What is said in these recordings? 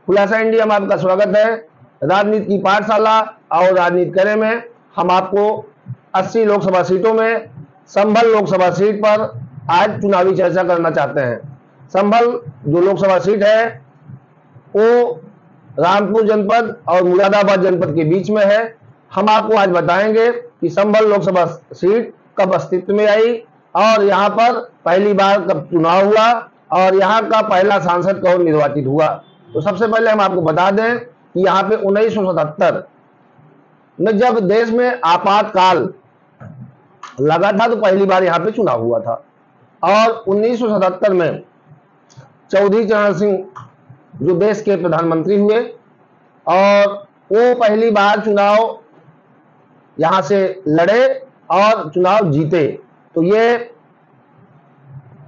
खुलासा इंडिया में आपका स्वागत है। राजनीति की पाठशाला और राजनीति करे में हम आपको 80 लोकसभा सीटों में संभल लोकसभा सीट पर आज चुनावी चर्चा करना चाहते हैं। संभल जो लोकसभा सीट है वो रामपुर जनपद और मुरादाबाद जनपद के बीच में है। हम आपको आज बताएंगे कि संभल लोकसभा सीट कब अस्तित्व में आई और यहाँ पर पहली बार कब चुनाव हुआ और यहाँ का पहला सांसद कौन निर्वाचित हुआ। तो सबसे पहले हम आपको बता दें कि यहाँ पे 1977 में जब देश में आपातकाल लगा था तो पहली बार यहाँ पे चुनाव हुआ था और 1977 में चौधरी चरण सिंह जो देश के प्रधानमंत्री हुए और वो पहली बार चुनाव यहाँ से लड़े और चुनाव जीते। तो ये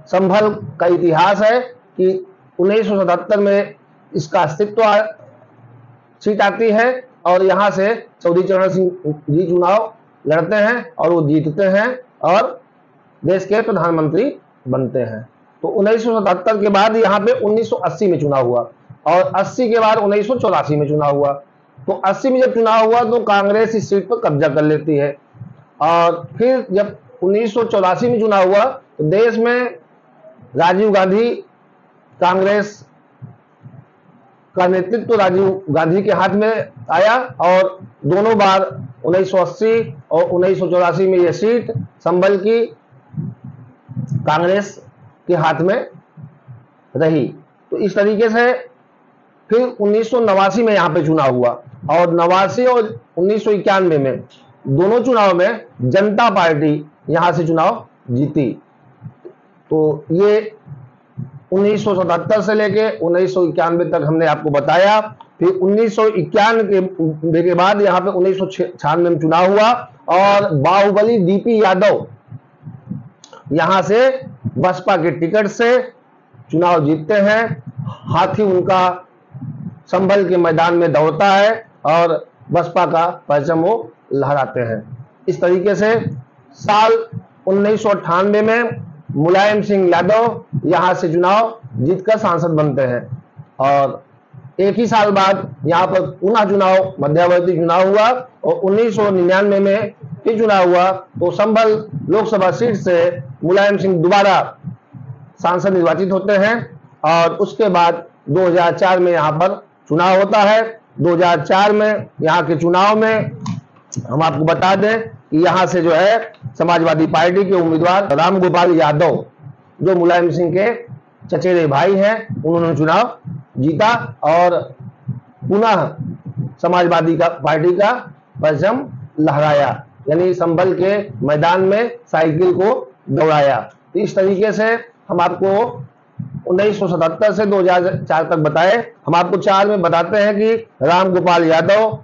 संभल का इतिहास है कि 1977 में इसका अस्तित्व सीट आती है और यहाँ से चौधरी चरण सिंह जी चुनाव लड़ते हैं और वो जीतते हैं और देश के प्रधानमंत्री बनते हैं। तो 1977 के बाद यहाँ पे 1980 में चुनाव हुआ और 80 के बाद 1984 में चुनाव हुआ। तो 80 में जब चुनाव हुआ तो कांग्रेस इस सीट पर कब्जा कर लेती है और फिर जब 1984 में चुनाव हुआ तो देश में राजीव गांधी, कांग्रेस का नेतृत्व राजीव गांधी के हाथ में आया और दोनों बार 1980 और 1984 में यह सीट संभल की कांग्रेस के हाथ में रही। तो इस तरीके से फिर 1989 में यहाँ पे चुनाव हुआ और 89 और 1991 में दोनों चुनाव में जनता पार्टी यहाँ से चुनाव जीती। तो ये 1977 से लेके 1991 तक हमने आपको बताया। फिर 1991 के बाद यहाँ पे 1996 में चुनाव हुआ और बाहुबली डीपी यादव यहाँ से बसपा के टिकट से चुनाव जीतते हैं। हाथी उनका संभल के मैदान में दौड़ता है और बसपा का परचम वो लहराते हैं। इस तरीके से साल 1998 में मुलायम सिंह यादव यहाँ से चुनाव जीतकर सांसद बनते हैं और एक ही साल बाद यहाँ पर पुनः चुनाव मध्यावर्ती चुनाव हुआ और 1999 में फिर चुनाव हुआ तो संभल लोकसभा सीट से मुलायम सिंह दोबारा सांसद निर्वाचित होते हैं और उसके बाद 2004 में यहाँ पर चुनाव होता है। 2004 में यहाँ के चुनाव में हम आपको बता दें कि यहाँ से जो है समाजवादी पार्टी के उम्मीदवार रामगोपाल यादव जो मुलायम सिंह के चचेरे भाई हैं उन्होंने चुनाव जीता और पुनः समाजवादी पार्टी का परचम लहराया, यानी संभल के मैदान में साइकिल को दौड़ाया। तो इस तरीके से हम आपको 1977 से 2004 तक बताए। हम आपको 4 में बताते हैं कि रामगोपाल यादव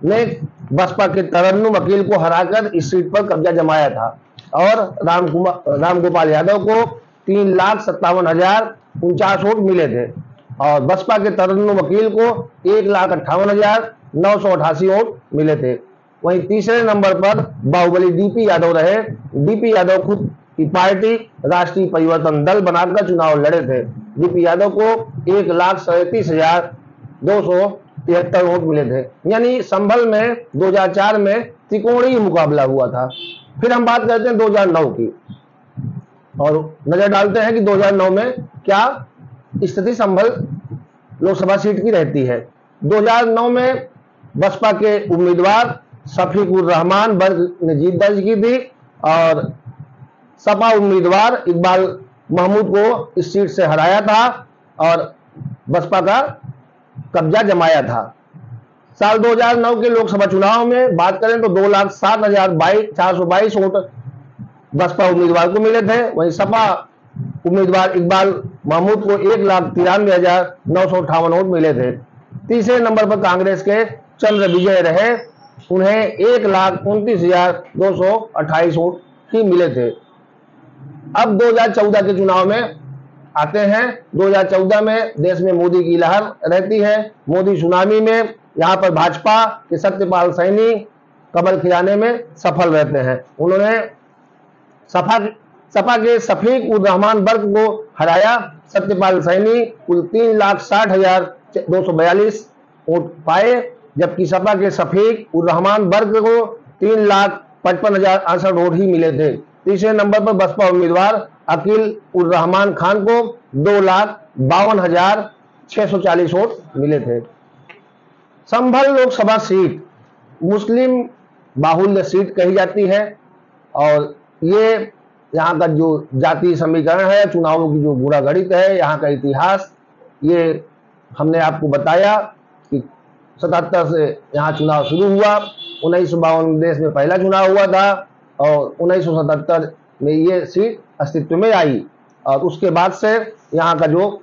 ने बसपा के तरन्नुम वकील को हराकर इस सीट पर कब्जा जमाया था और रामगोपाल यादव को 3,57,049 वोट मिले थे और बसपा के तरन्नुम वकील को 1,58,988 वोट मिले थे। वहीं तीसरे नंबर पर बाहुबली डीपी यादव रहे। डीपी यादव खुद की पार्टी राष्ट्रीय परिवर्तन दल बनाकर चुनाव लड़े थे। डीपी यादव को 1,37,273 वोट मिले थे। यानी संभल में 2004 में त्रिकोणीय मुकाबला हुआ था। फिर हम बात करते हैं 2009 की और नजर डालते हैं कि 2009 में क्या स्थिति संभल लोकसभा सीट की रहती है। 2009 में बसपा के उम्मीदवार शफीकुर रहमान वर्ग ने जीत दर्ज की थी और सपा उम्मीदवार इकबाल महमूद को इस सीट से हराया था और बसपा का कब्जा जमाया था। साल 2009 के लोकसभा चुनाव में बात करें तो 2,07,422 वोट बसपा उम्मीदवार को मिले थे। वहीं सपा उम्मीदवार इकबाल महमूद को 1,93,958 वोट मिले थे। तीसरे नंबर पर कांग्रेस के चंद्र विजय रहे, उन्हें 1,29,228 वोट ही मिले थे। अब 2014 के चुनाव में आते हैं। 2014 में देश में मोदी की लहर रहती है। मोदी सुनामी में यहाँ पर भाजपा के सत्यपाल सैनी कमल खिलाने में सफल रहते हैं। उन्होंने सपा के शफीक उर रहमान वर्ग को हराया। सत्यपाल सैनी कुल 3,60,4 242 वोट पाए, जबकि सपा के शफीक उर रहमान वर्ग को 3,55,068 वोट ही मिले थे। तीसरे नंबर पर बसपा उम्मीदवार अकील उर रहमान खान को 2,52,640 वोट मिले थे। संभल लोकसभा सीट मुस्लिम बाहुल्य सीट कही जाती है और ये यहाँ का जो जातीय समीकरण है, चुनावों की जो गुणा गणित है, यहाँ का इतिहास, ये हमने आपको बताया कि 77 से यहाँ चुनाव शुरू हुआ। 1952 देश में पहला चुनाव हुआ था और 1977 में ये सीट अस्तित्व में आई और उसके बाद से यहाँ का जो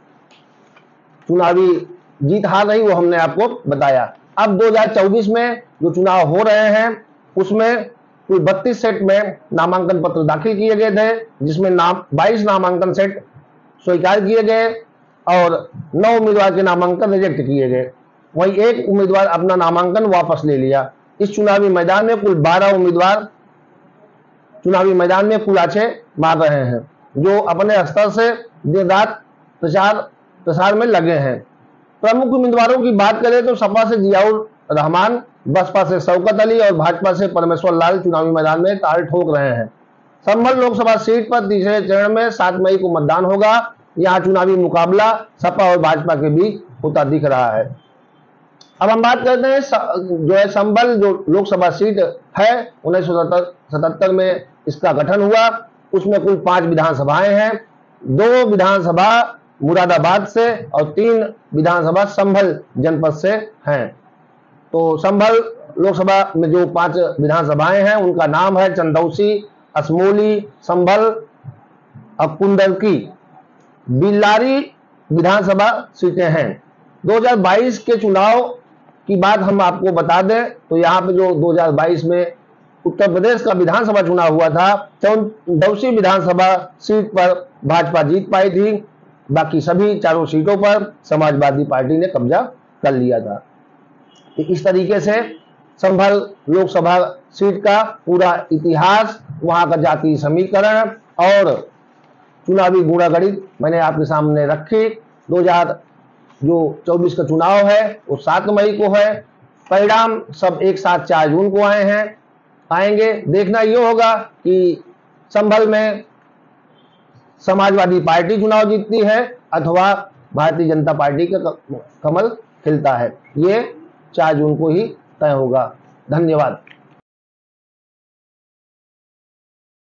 चुनावी जीत हार रही वो हमने आपको बताया। अब 2024 में जो चुनाव हो रहे हैं उसमें कुल 32 सेट में नामांकन पत्र दाखिल किए गए थे, जिसमें 22 नामांकन सेट स्वीकार किए गए और 9 उम्मीदवार के नामांकन रिजेक्ट किए गए। वहीं एक उम्मीदवार अपना नामांकन वापस ले लिया। इस चुनावी मैदान में कुल 12 उम्मीदवार चुनावी मैदान में कुलाचे मार रहे हैं, जो अपने स्तर से दिन रात प्रसार में लगे हैं। प्रमुख उम्मीदवारों की बात करें तो सपा से जियाउर रहमान, बसपा से शौकत अली और भाजपा से परमेश्वर लाल चुनावी मैदान में ताल ठोक रहे हैं। संभल लोकसभा सीट पर तीसरे चरण में 7 मई को मतदान होगा। यहाँ चुनावी मुकाबला सपा और भाजपा के बीच होता दिख रहा है। अब हम बात करते हैं जो है संभल जो लोकसभा सीट है 1977 में इसका गठन हुआ, उसमें कुल 5 विधानसभाएं हैं। 2 विधानसभा मुरादाबाद से और 3 विधानसभा संभल जनपद से हैं। तो संभल लोकसभा में जो 5 विधानसभाएं हैं उनका नाम है चंदौसी, असमोली, संभल, कुंडरकी, बिल्लारी विधानसभा सीटें हैं। 2022 के चुनाव की बात हम आपको बता दें तो यहाँ पे जो 2022 में उत्तर प्रदेश का विधानसभा चुनाव हुआ था, चंदौसी विधानसभा सीट पर भाजपा जीत पाई थी। बाकी सभी चारों सीटों पर समाजवादी पार्टी ने कब्जा कर लिया था। तो इस तरीके से संभल लोकसभा सीट का पूरा इतिहास, वहां का जातीय समीकरण और चुनावी गुणागणित मैंने आपके सामने रखी। 2024 का चुनाव है वो 7 मई को है। परिणाम सब एक साथ 4 जून को आएंगे। देखना ये होगा कि संभल में समाजवादी पार्टी चुनाव जीतती है अथवा भारतीय जनता पार्टी का कमल खिलता है। ये 4 जून को ही तय होगा। धन्यवाद।